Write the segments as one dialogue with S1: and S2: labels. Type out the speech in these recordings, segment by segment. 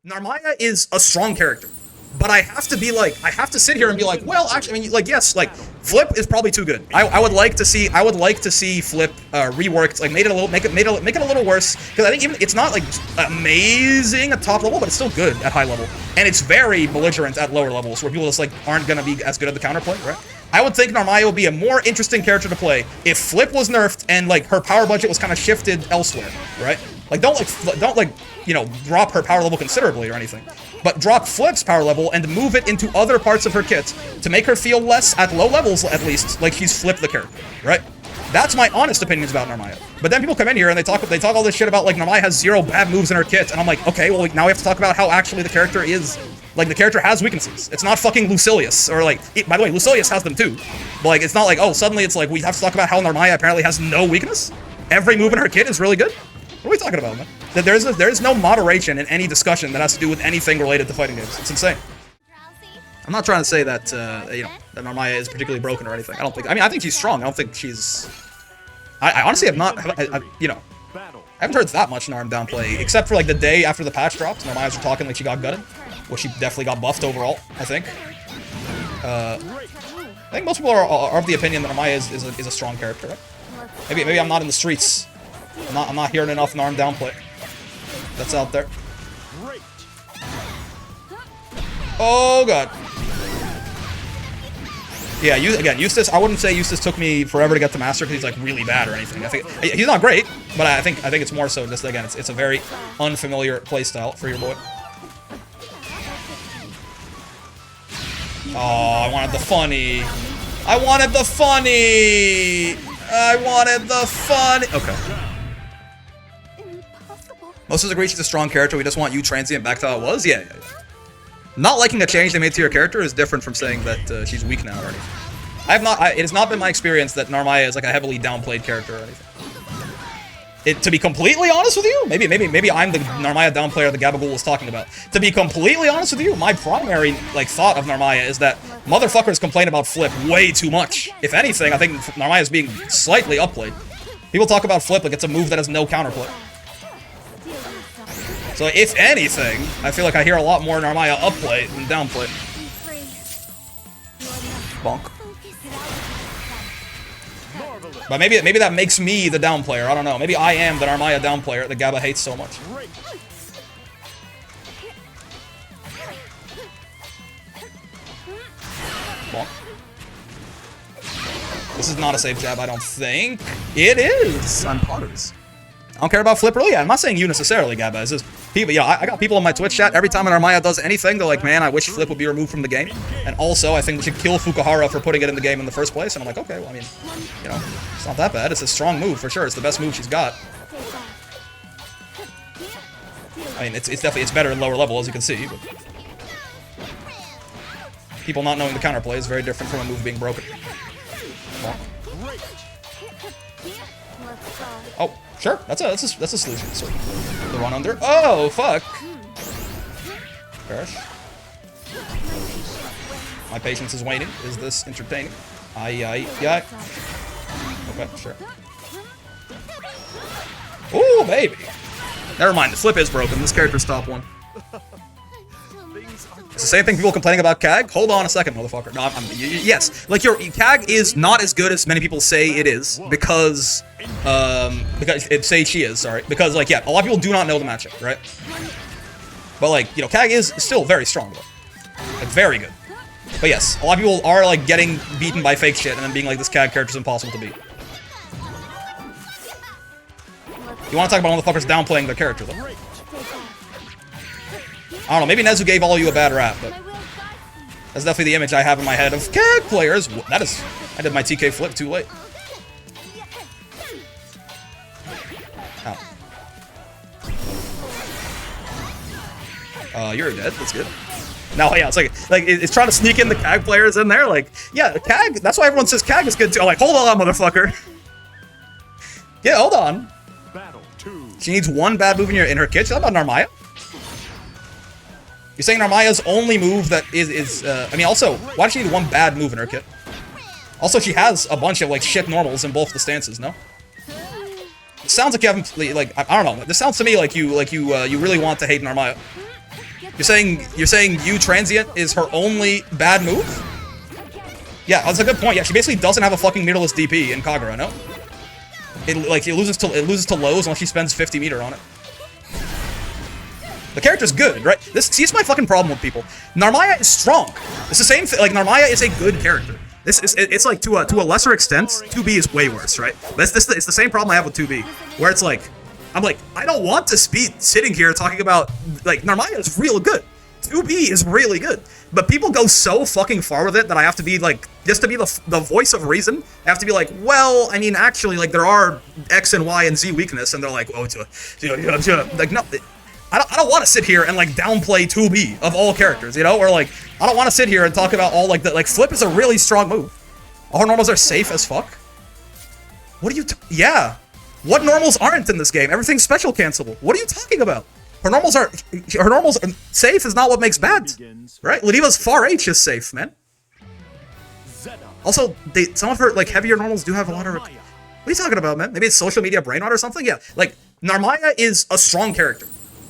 S1: Narmaya is a strong character, but I have to be like, I have to sit here and be like, well, actually, I mean, like, yes, like, Flip is probably too good. I would like to see, Flip reworked, like, make it a little worse, because I think even it's not like amazing at top level, but it's still good at high level, and it's very belligerent at lower levels, where people just like aren't gonna be as good at the counterplay, right? I would think Narmaya would be a more interesting character to play if Flip was nerfed and like her power budget was kind of shifted elsewhere, right? Like don't you know, drop her power level considerably or anything, but drop Flip's power level and move it into other parts of her kit to make her feel less, at low levels at least, like she's Flip the character, right? That's my honest opinions about Narmaya. But then people come in here and they talk all this shit about like Narmaya has 0 bad moves in her kit, and I'm like, okay, well now we have to talk about how actually the character is. Like, the character has weaknesses. It's not fucking Lucilius, or like, by the way, Lucilius has them too. But like, it's not like, oh, suddenly it's like, we have to talk about how Narmaya apparently has no weakness? Every move in her kit is really good? What are we talking about, man? That there is no moderation in any discussion that has to do with anything related to fighting games. It's insane. I'm not trying to say that, you know, that Narmaya is particularly broken or anything. I mean, I think she's strong. I don't think she's... I honestly have not, you know, I haven't heard that much Narm downplay, except for like the day after the patch dropped. Narmaya's were talking like she got gutted. Well, she definitely got buffed overall, I think. I think most people are of the opinion that Naya is a strong character, right? Maybe I'm not in the streets. I'm not hearing enough Narm downplay that's out there. Oh god. Yeah, again, Eustace, I wouldn't say Eustace took me forever to get to master because he's like really bad or anything. I think he's not great, but I think it's more so just, again, it's a very unfamiliar playstyle for your boy. Oh, I wanted the funny. I wanted the funny. I wanted the funny. Okay. Most of us agree she's a strong character. We just want you transient back to how it was. Yeah. Not liking the change they made to your character is different from saying that she's weak now or anything. It has not been my experience that Narmaya is like a heavily downplayed character or anything. To be completely honest with you, maybe I'm the Narmaya downplayer that Gabagool was talking about. To be completely honest with you, my primary like thought of Narmaya is that motherfuckers complain about Flip way too much. If anything, I think Narmaya is being slightly upplayed. People talk about Flip like it's a move that has no counterplay. So if anything, I feel like I hear a lot more Narmaya upplay than downplay. Bonk. But maybe that makes me the downplayer. I don't know. Maybe I am the Narmaya downplayer that Gaba hates so much. Bonk. This is not a safe jab, I don't think. It is. I'm Potters. I don't care about Flip really. Yeah, I'm not saying you necessarily, Gaba. It's just people. Yeah, I got people in my Twitch chat. Every time an Narmaya does anything, they're like, "Man, I wish Flip would be removed from the game." And also, I think we should kill Fukuhara for putting it in the game in the first place. And I'm like, okay, well, I mean, you know, it's not that bad. It's a strong move for sure. It's the best move she's got. I mean, it's definitely better in lower level, as you can see. But people not knowing the counterplay is very different from a move being broken. Oh. Sure, that's a solution. So, the run under. Oh, fuck. Perish. My patience is waning. Is this entertaining? Aye. Okay, sure. Ooh, baby. Never mind, the Flip is broken. This character's top one. It's the same thing people complaining about Kag. Hold on a second, motherfucker. No, yes, like your Kag is not as good as many people say it is because she is. Sorry, because like yeah, a lot of people do not know the matchup, right? But like you know, Kag is still very strong though, like very good. But yes, a lot of people are like getting beaten by fake shit and then being like this Kag character is impossible to beat. You want to talk about motherfuckers downplaying their character though? I don't know, maybe Nezu gave all you a bad rap, but that's definitely the image I have in my head of Kag players. That is, I did my TK Flip too late. Ow. You're dead, that's good. Now, yeah, it's like it's trying to sneak in the Kag players in there, like, yeah, Kag, that's why everyone says Kag is good too. I'm like, hold on, motherfucker. Yeah, hold on. She needs one bad move in her kit. She's not about Narmaya. You're saying Narmaya's only move that is I mean, also, why does she need one bad move in her kit? Also, she has a bunch of, like, shit normals in both the stances, no? It sounds like you haven't, like, I don't know. This sounds to me like you really want to hate Narmaya. You're saying U transient is her only bad move? Yeah, that's a good point. Yeah, she basically doesn't have a fucking meterless DP in Kagura, no? It loses to lows unless she spends 50 meter on it. The character's good, right? See, it's my fucking problem with people. Narmaya is strong. It's the same thing. Like, Narmaya is a good character. It's like to a lesser extent, 2B is way worse, right? But it's the same problem I have with 2B, where it's like, I'm like, I don't want to be sitting here talking about, like, Narmaya is real good. 2B is really good. But people go so fucking far with it that I have to be like, just to be the voice of reason, I have to be like, well, I mean, actually, like, there are X and Y and Z weakness, and they're like, oh, like, no, I don't want to sit here and, like, downplay 2B of all characters, you know? Or, like, I don't want to sit here and talk about all, like, the, like, Flip is a really strong move. All her normals are safe as fuck. What are you, yeah. What normals aren't in this game? Everything's special cancelable. What are you talking about? Her normals are safe is not what makes bad, right? Ladiva's far H is safe, man. Also, some of her, like, heavier normals do have a lot of... What are you talking about, man? Maybe it's social media brain rot or something? Yeah, like, Narmaya is a strong character.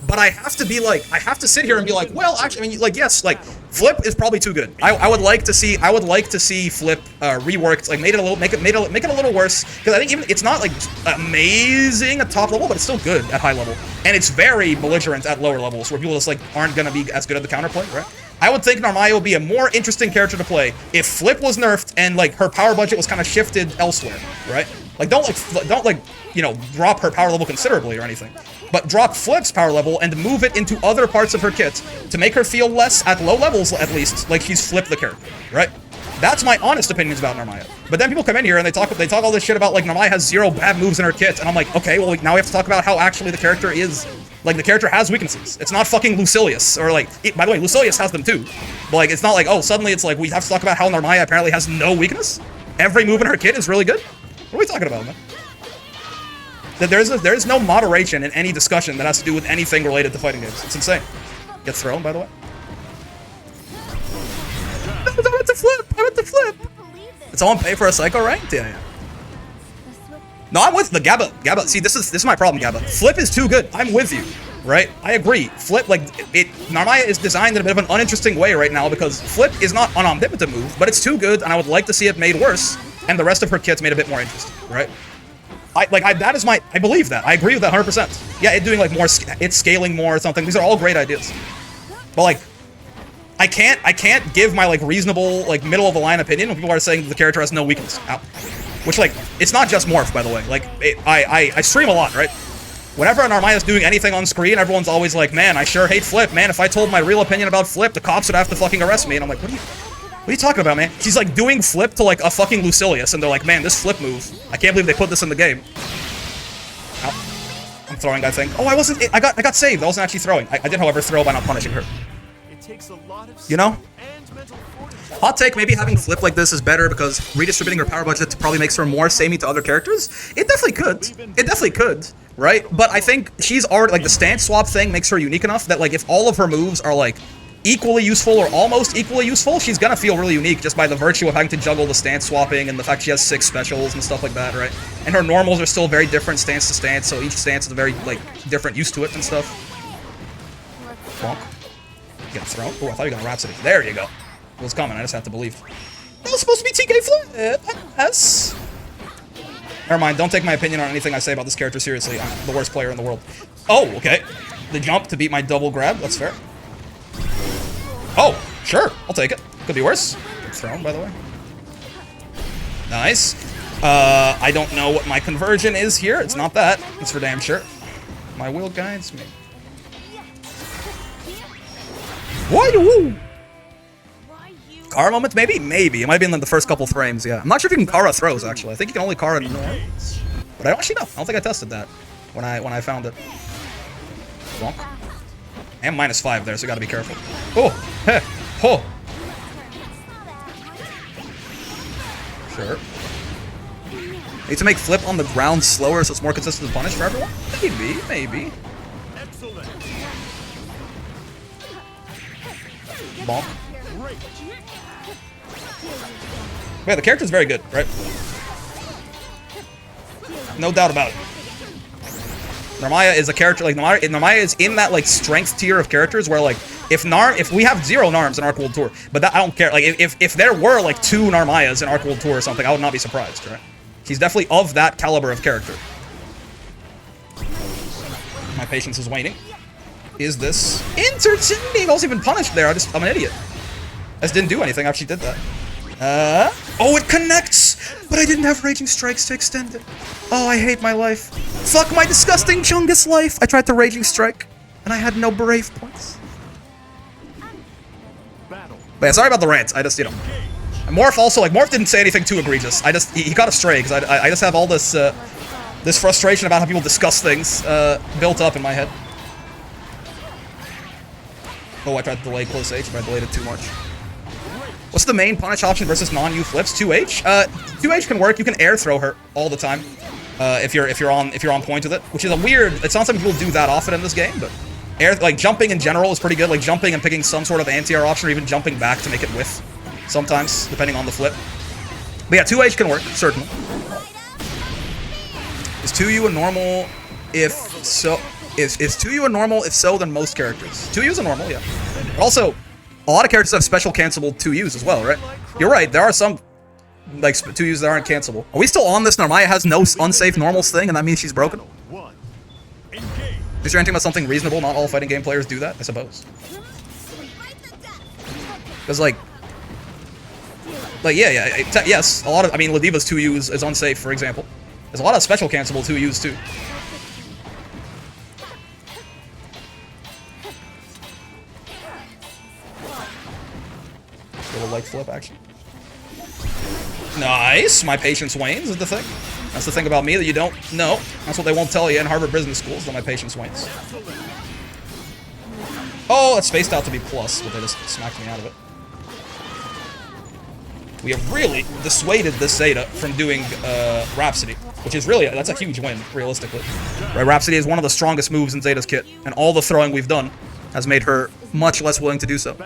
S1: But I have to be like, I have to sit here and be like, well, actually, I mean, like, yes, like, Flip is probably too good. I would like to see Flip reworked, like, make it a little worse, because I think even it's not like amazing at top level, but it's still good at high level, and it's very belligerent at lower levels where people just like aren't gonna be as good at the counterplay, right? I would think Narmaya would be a more interesting character to play if Flip was nerfed and like her power budget was kind of shifted elsewhere, right? Like don't you know, drop her power level considerably or anything, but drop Flip's power level and move it into other parts of her kit to make her feel less, at low levels at least, like she's Flip the character, right? That's my honest opinions about Narmaya. But then people come in here and they talk all this shit about like Narmaya has 0 bad moves in her kit, and I'm like, okay, well now we have to talk about how actually the character is, like the character has weaknesses. It's not fucking Lucilius, or like, by the way, Lucilius has them too. But like, it's not like, oh, suddenly it's like we have to talk about how Narmaya apparently has no weakness? Every move in her kit is really good? What are we talking about, man? There is no moderation in any discussion that has to do with anything related to fighting games. It's insane. Gets thrown, by the way. I went to flip! Did someone pay for a Psycho ranked? Yeah. No, I'm with the Gabba. See, this is my problem, Gabba. Flip is too good. I'm with you, right? I agree. Flip, like, Narmaya is designed in a bit of an uninteresting way right now because Flip is not an omnipotent move, but it's too good, and I would like to see it made worse, and the rest of her kit's made a bit more interesting, right? I believe that. I agree with that 100%. Yeah, it doing like more, it's scaling more or something. These are all great ideas. But like, I can't give my like reasonable, like middle of the line opinion when people are saying the character has no weakness. Ow. Which like, it's not just Morph, by the way. Like, I stream a lot, right? Whenever Narmaya is doing anything on screen, everyone's always like, man, I sure hate Flip. Man, if I told my real opinion about Flip, the cops would have to fucking arrest me. And I'm like, what are you talking about, man? She's like doing Flip to like a fucking Lucilius, and they're like, man, this Flip move, I can't believe they put this in the game. Ow. I'm throwing, I think. Oh, I got saved. I wasn't actually throwing. I did, however, throw by not punishing her. You know? Hot take, maybe having Flip like this is better because redistributing her power budget probably makes her more samey to other characters. It definitely could. Right? But I think she's already, like, the stance swap thing makes her unique enough that, like, if all of her moves are, like, equally useful or almost equally useful, she's gonna feel really unique just by the virtue of having to juggle the stance swapping and the fact she has 6 specials and stuff like that, right? And her normals are still very different stance to stance, so each stance is a very, like, different use to it and stuff. Bonk. Get thrown. Oh, I thought you were gonna Rhapsody. There you go. It was coming, I just have to believe. That was supposed to be TK Flip! Yes! Never mind, don't take my opinion on anything I say about this character seriously. I'm the worst player in the world. Oh, okay. The jump to beat my double grab, that's fair. Oh, sure, I'll take it. Could be worse. Good thrown, by the way. Nice. I don't know what my conversion is here. It's not that. It's for damn sure. My will guides me. Why-woo! Kara moment, maybe? Maybe. It might be in the first couple frames, yeah. I'm not sure if you can Kara throws, actually. I think you can only Kara norm. But I don't actually know. I don't think I tested that when I found it. Bonk. And -5 there, so you gotta be careful. Oh! Heh! Oh! Sure. Need to make Flip on the ground slower so it's more consistent to punish for everyone? Maybe. Bonk. Yeah, the character's very good, right? No doubt about it. Narmaya is a character like Narmaya is in that like strength tier of characters where like if we have 0 Narms in Arc World Tour, but that I don't care. Like if there were like 2 Narmayas in Arc World Tour or something, I would not be surprised, right? She's definitely of that caliber of character. My patience is waning. Is this entertaining? I wasn't even punished there. I'm an idiot. I just didn't do anything after she did that. Oh, it connects! But I didn't have Raging Strikes to extend it. Oh, I hate my life. Fuck my disgusting Chungus life. I tried to Raging Strike, and I had no Brave points. But yeah, sorry about the rant. I just, you know. Morph also, like, Morph didn't say anything too egregious. He got astray, because I just have all this, this frustration about how people discuss things, built up in my head. Oh, I tried to delay close H, but I delayed it too much. What's the main punish option versus non-U flips? 2H? 2H can work. You can air throw her all the time. If you're on point with it. Which is a weird, it's not something people do that often in this game, but air, like jumping in general is pretty good. Like jumping and picking some sort of anti-air option or even jumping back to make it whiff. Sometimes, depending on the flip. But yeah, 2H can work, certainly. Is 2U a normal if so? Is 2U a normal if so than most characters? 2U is a normal, yeah. But also, a lot of characters have special cancelable 2Us as well, right? You're right, there are some like 2Us that aren't cancelable. Are we still on this? Narmaya has no unsafe normals thing, and that means she's broken? Is you're hinting about something reasonable? Not all fighting game players do that, I suppose. Because like yeah, yes, a lot of, I mean, Ladiva's 2U is unsafe, for example. There's a lot of special cancelable 2Us too. Little light flip action. Nice! My patience wanes is the thing. That's the thing about me that you don't know. That's what they won't tell you in Harvard Business Schools, that my patience wanes. Oh, it's spaced out to be plus, but they just smacked me out of it. We have really dissuaded this Zeta from doing Rhapsody, which is really, that's a huge win, realistically. Right, Rhapsody is one of the strongest moves in Zeta's kit, and all the throwing we've done has made her much less willing to do so.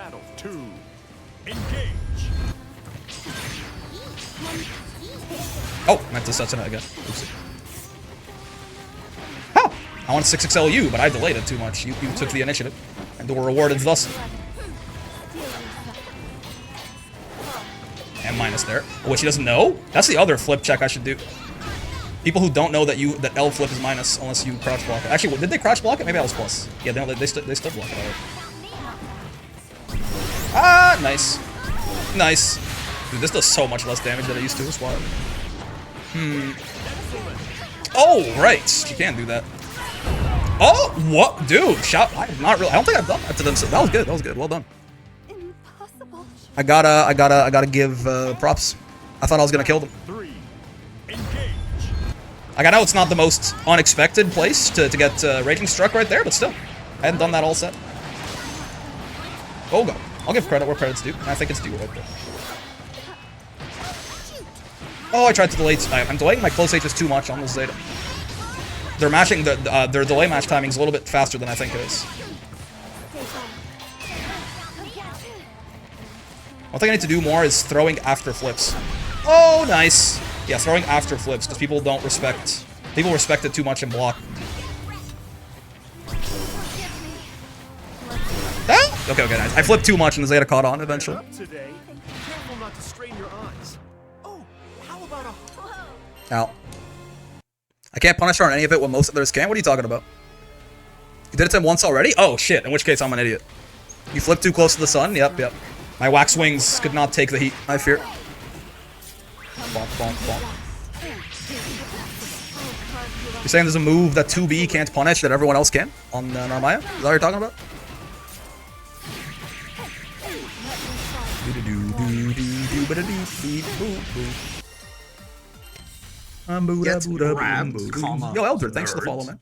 S1: Oh, meant to Setsuna again. Oopsie. Oh! I want 6XLU, but I delayed it too much. You took the initiative, and were rewarded thus. M minus there. What, she doesn't know? That's the other flip check I should do. People who don't know that L flip is minus unless you crouch block it. Actually, did they crouch block it? Maybe that was plus. Yeah, they stood block it already. Ah, nice. Nice. Dude, this does so much less damage than it used to. It's wild. Oh, right. She can do that. Oh, what? Dude, shot. I don't think I've done that to them. So that was good. That was good. Well done. I gotta give props. I thought I was gonna kill them. Like, I know it's not the most unexpected place to get Raging Struck right there, but still. I hadn't done that all set. Oh, God. I'll give credit where credit's due. I think it's due right there. Oh, I tried to delay. I'm delaying my close H's too much on this Zeta. They're matching, their delay match timing's a little bit faster than I think it is. One thing I need to do more is throwing after flips. Oh, nice. Yeah, throwing after flips, because people don't respect... People respect it too much in block. Ah! Okay, nice. I flipped too much and the Zeta caught on eventually. Ow. I can't punish her on any of it when most others can? What are you talking about? You did it to him once already? Oh, shit. In which case, I'm an idiot. You flipped too close to the sun? Yep. My wax wings could not take the heat, I fear. Bonk, bonk, bonk. You're saying there's a move that 2B can't punish that everyone else can on Narmaya? Is that what you're talking about? Yo, Elder, thanks for the follow, man.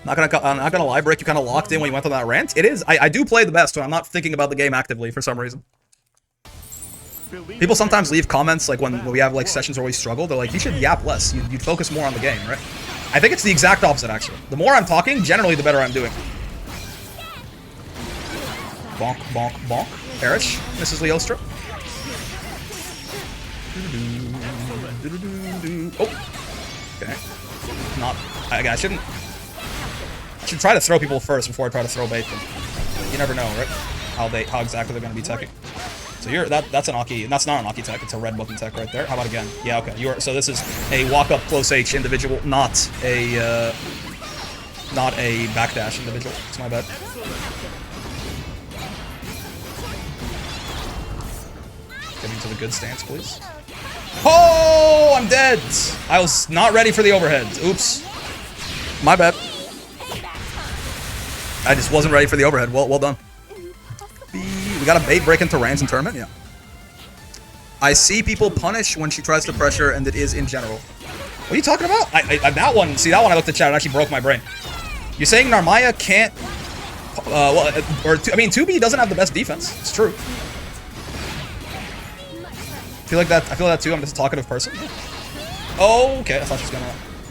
S1: I'm not gonna lie, Brick, you kind of locked in when you went on that rant. It is. I do play the best when I'm not thinking about the game actively for some reason. People sometimes leave comments like when we have like sessions where we struggle. They're like, you should yap less. You'd focus more on the game, right? I think it's the exact opposite, actually. The more I'm talking, generally the better I'm doing. Bonk, bonk, bonk. Perish, Mrs. Leostra. Oh. Okay. Not. I shouldn't. I should try to throw people first before I try to throw bait them. You never know, right? How exactly they're gonna be teching. So that's an Aki. That's not an Aki tech. It's a red button tech right there. How about again? Yeah, okay. So this is a walk up close H individual, not a backdash individual. It's my bad. Get into the good stance, please. Oh, I'm dead. I was not ready for the overhead. Oops. My bad. I just wasn't ready for the overhead. Well done. We got a bait break into Rand's in tournament? Yeah. I see people punish when she tries to pressure, and it is in general. What are you talking about? That one, see, that one I looked at chat, it actually broke my brain. You're saying Narmaya can't... I mean, 2B doesn't have the best defense. It's true. I feel like that too. I'm just a talkative person. Oh, okay. I thought she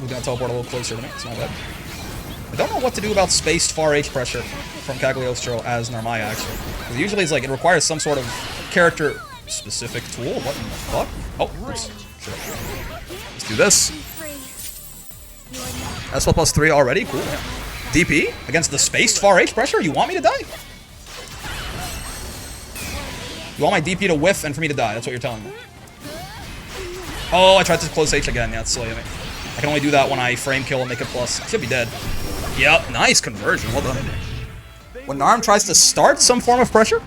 S1: was gonna teleport a little closer to me. It's not bad. I don't know what to do about spaced far H pressure from Cagliostro as Narmaya, actually. Because usually it's like, it requires some sort of character-specific tool. What in the fuck? Oh, oops. Sure. Let's do this. SL plus 3 already? Cool, yeah. DP? Against the spaced far H pressure? You want me to die? You want my DP to whiff and for me to die? That's what you're telling me. Oh, I tried to close H again. Yeah, it's silly of me. I can only do that when I frame kill and make it plus. I should be dead. Yep, nice conversion. Well done. When Narm tries to start some form of pressure,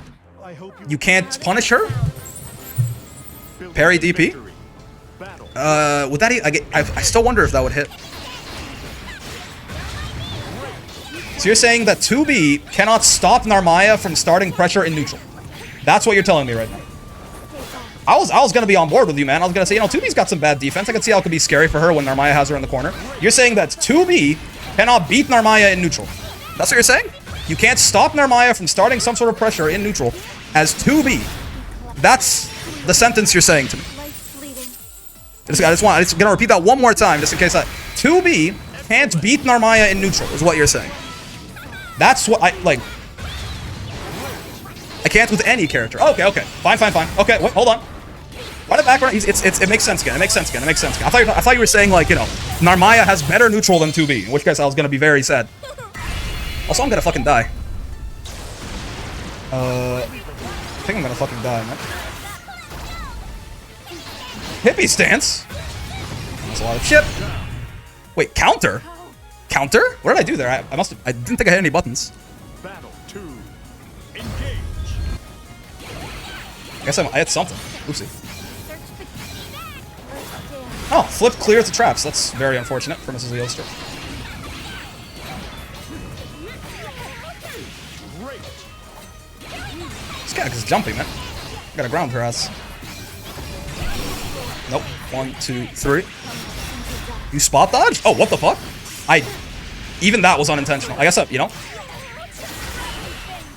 S1: you can't punish her. Parry DP. Would that? I still wonder if that would hit. So you're saying that 2B cannot stop Narmaya from starting pressure in neutral? That's what you're telling me right now. I was gonna be on board with you, man. I was gonna say, 2B's got some bad defense. I can see how it could be scary for her when Narmaya has her in the corner. You're saying that 2B cannot beat Narmaya in neutral. That's what you're saying? You can't stop Narmaya from starting some sort of pressure in neutral as 2B. That's the sentence you're saying to me. I'm gonna repeat that one more time, just in case 2B can't beat Narmaya in neutral, is what you're saying. That's what I can't with any character. Okay. Fine. Okay, wait, hold on. Why the background? It makes sense again. It makes sense again. I thought you were saying, like, Narmaya has better neutral than 2B, in which case I was gonna be very sad. Also, I'm gonna fucking die. I think I'm gonna fucking die, man. Hippie stance? That's a lot of shit. Wait, counter? Counter? What did I do there? I didn't think I hit any buttons.
S2: Battle 2. Engage.
S1: I guess I hit something. Oopsie. Oh, flip clears the traps. That's very unfortunate for Mrs. Leoster. This guy is jumping, man. I gotta ground her ass. Nope. 1, 2, 3. You spot dodge? Oh, what the fuck? Even that was unintentional. I guess,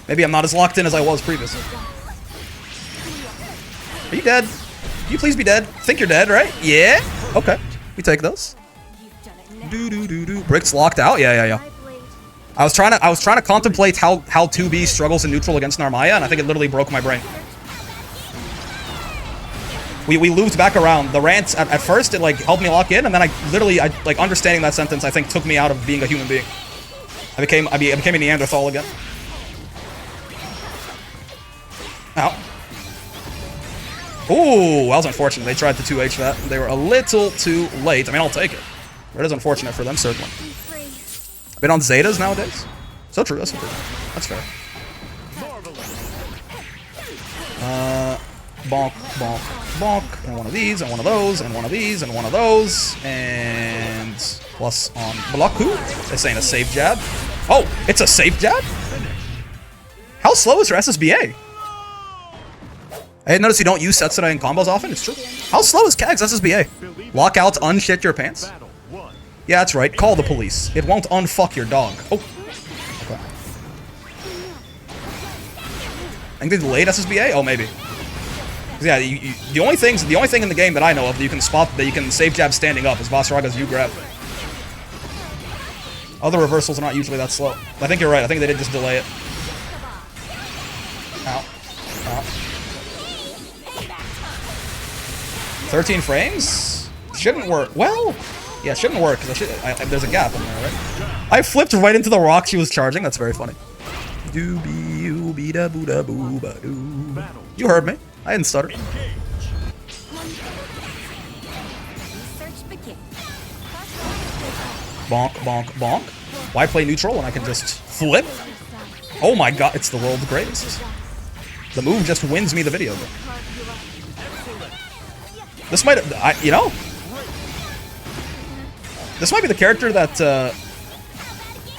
S1: maybe I'm not as locked in as I was previously. Are you dead? Can you please be dead? Think you're dead, right? Yeah? Okay. We take those. Brick's locked out? Yeah. I was trying to contemplate how 2B struggles in neutral against Narmaya, and I think it literally broke my brain. We looped back around. The rant at first, it helped me lock in, and then I understanding that sentence, I think, took me out of being a human being. I became a Neanderthal again. Ow. Ooh, that was unfortunate. They tried to 2H that. They were a little too late. I mean, I'll take it. But it is unfortunate for them, certainly. I've been on Zetas nowadays. So true, that's so true. That's fair. Bonk, bonk, bonk. And one of these, and one of those, and one of these, and one of those. And plus on Bloku. It's saying a safe jab. Oh, it's a safe jab? How slow is her SSBA? I didn't notice you don't use Setsurai in combos often. It's true. How slow is Kag's SSBA? Lockout, unshit your pants? Yeah, that's right. Call the police. It won't unfuck your dog. Oh. Okay. I think they delayed SSBA? Oh, maybe. Yeah, the only thing in the game that I know of that you can spot, that you can safe jab standing up is Vasaraga's U-grab. Other reversals are not usually that slow. I think you're right. I think they did just delay it. Ow. Ow. 13 frames? Shouldn't work. Well, Yeah, it shouldn't work, because there's a gap in there, right? I flipped right into the rock she was charging. That's very funny. Doobie-oo-be-da-boo-da-boo-ba-doo. You heard me. I didn't stutter. Bonk, bonk, bonk. Why play neutral when I can just flip? Oh my god, it's the world's greatest. The move just wins me the video. This might, you know? This might be the character that,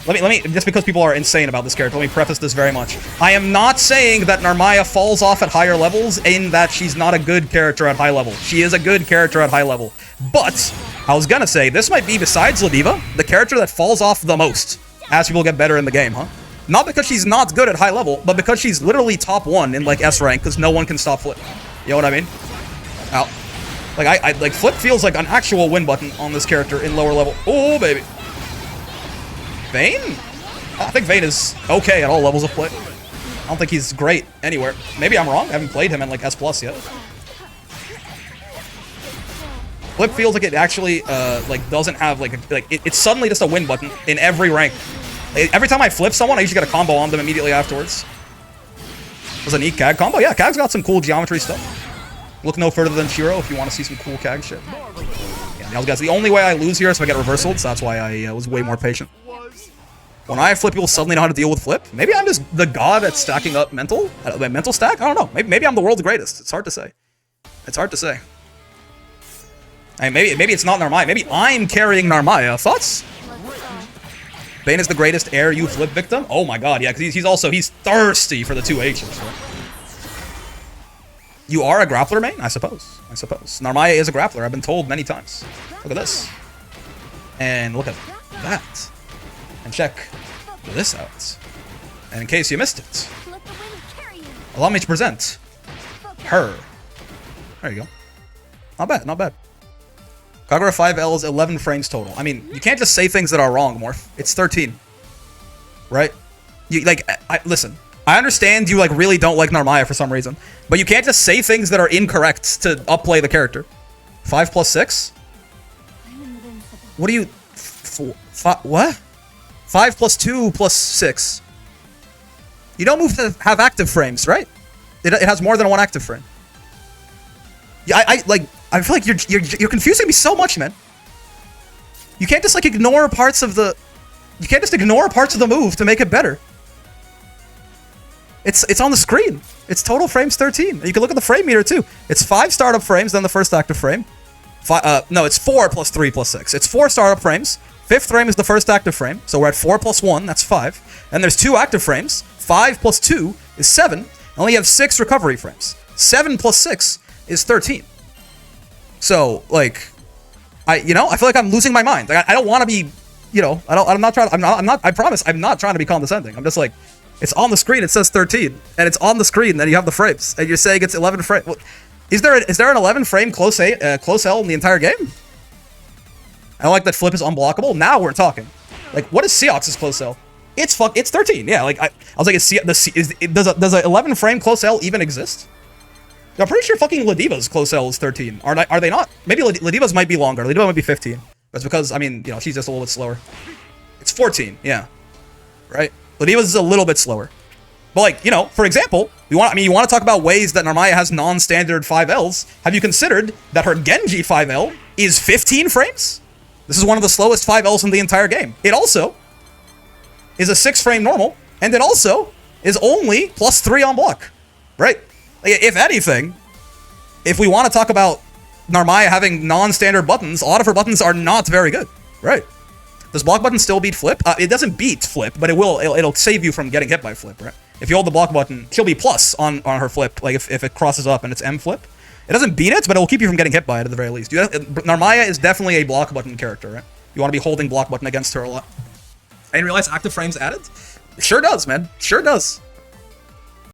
S1: let me, just because people are insane about this character, let me preface this very much. I am not saying that Narmaya falls off at higher levels in that she's not a good character at high level. She is a good character at high level. But, I was gonna say, this might be, besides Ladiva, the character that falls off the most as people get better in the game, huh? Not because she's not good at high level, but because she's literally top 1 in, like, S rank, because no one can stop Flip. You know what I mean? Ow. Like, like, Flip feels like an actual win button on this character in lower level. Oh, baby. Vayne? I think Vayne is okay at all levels of play. I don't think he's great anywhere. Maybe I'm wrong. I haven't played him in, like, S+ yet. Flip feels like it actually, like, doesn't have, like, it's suddenly just a win button in every rank. Every time I flip someone, I usually get a combo on them immediately afterwards. Was a neat Kag combo? Yeah, Kag's got some cool geometry stuff. Look no further than Shiro if you want to see some cool Kag shit. Yeah, now guys, the only way I lose here is if I get reversaled, so that's why I was way more patient. When I flip, people suddenly know how to deal with flip. Maybe I'm just the god at stacking up mental stack? I don't know. Maybe I'm the world's greatest. It's hard to say. It's hard to say. I mean, maybe it's not Narmaya. Maybe I'm carrying Narmaya. Thoughts? Vayne is the greatest air you flip victim? Oh my god, yeah, because he's thirsty for the 2 H's, right? You are a grappler main? I suppose. Narmaya is a grappler, I've been told many times. Look at this. And look at that. And check this out. And in case you missed it, allow me to present her. There you go. Not bad, not bad. Kagura 5L is 11 frames total. I mean, you can't just say things that are wrong, Morph. It's 13. Right? You, like, listen. I understand you, like, really don't like Narmaya for some reason. But you can't just say things that are incorrect to upplay the character. 5 plus 6? What do you... what? 5 plus 2 plus 6. You don't move to have active frames, right? It has more than one active frame. Yeah, I feel like you're confusing me so much, man. You can't just, like, ignore parts of the... You can't just ignore parts of the move to make it better. It's on the screen. It's total frames 13. You can look at the frame meter, too. It's 5 startup frames, then the first active frame. No, it's 4 plus 3 plus 6. It's 4 startup frames. 5th frame is the first active frame. So we're at 4 plus 1. That's 5. And there's 2 active frames. 5 plus 2 is 7. And only have 6 recovery frames. 7 plus 6 is 13. So, like, I feel like I'm losing my mind. Like, I don't want to be, I promise, I'm not trying to be condescending. I'm just like, it's on the screen, it says 13, and it's on the screen, then you have the frames, and you're saying it's 11 frames. Is there an 11 frame close L in the entire game? I don't like that flip is unblockable. Now we're talking. Like, what is Seox's close L? It's 13. Yeah, like, I was like, does a 11 frame close L even exist? I'm pretty sure fucking Ladiva's close L is 13. Are they not? Maybe Ladiva's might be longer. Ladiva might be 15. That's because, I mean, she's just a little bit slower. It's 14, yeah. Right? Ladiva's is a little bit slower. But, like, for example, you want to talk about ways that Narmaya has non-standard 5Ls. Have you considered that her Genji 5L is 15 frames? This is one of the slowest 5Ls in the entire game. It also is a 6-frame normal, and it also is only plus 3 on block. Right? If anything, if we want to talk about Narmaya having non-standard buttons, a lot of her buttons are not very good. Right? Does block button still beat flip? It doesn't beat flip, but it'll save you from getting hit by flip, right? If you hold the block button, she'll be plus on her flip, like if it crosses up and it's M flip. It doesn't beat it, but it will keep you from getting hit by it at the very least. Narmaya is definitely a block button character, right? You want to be holding block button against her a lot. I didn't realize active frames added? Sure does, man. Sure does.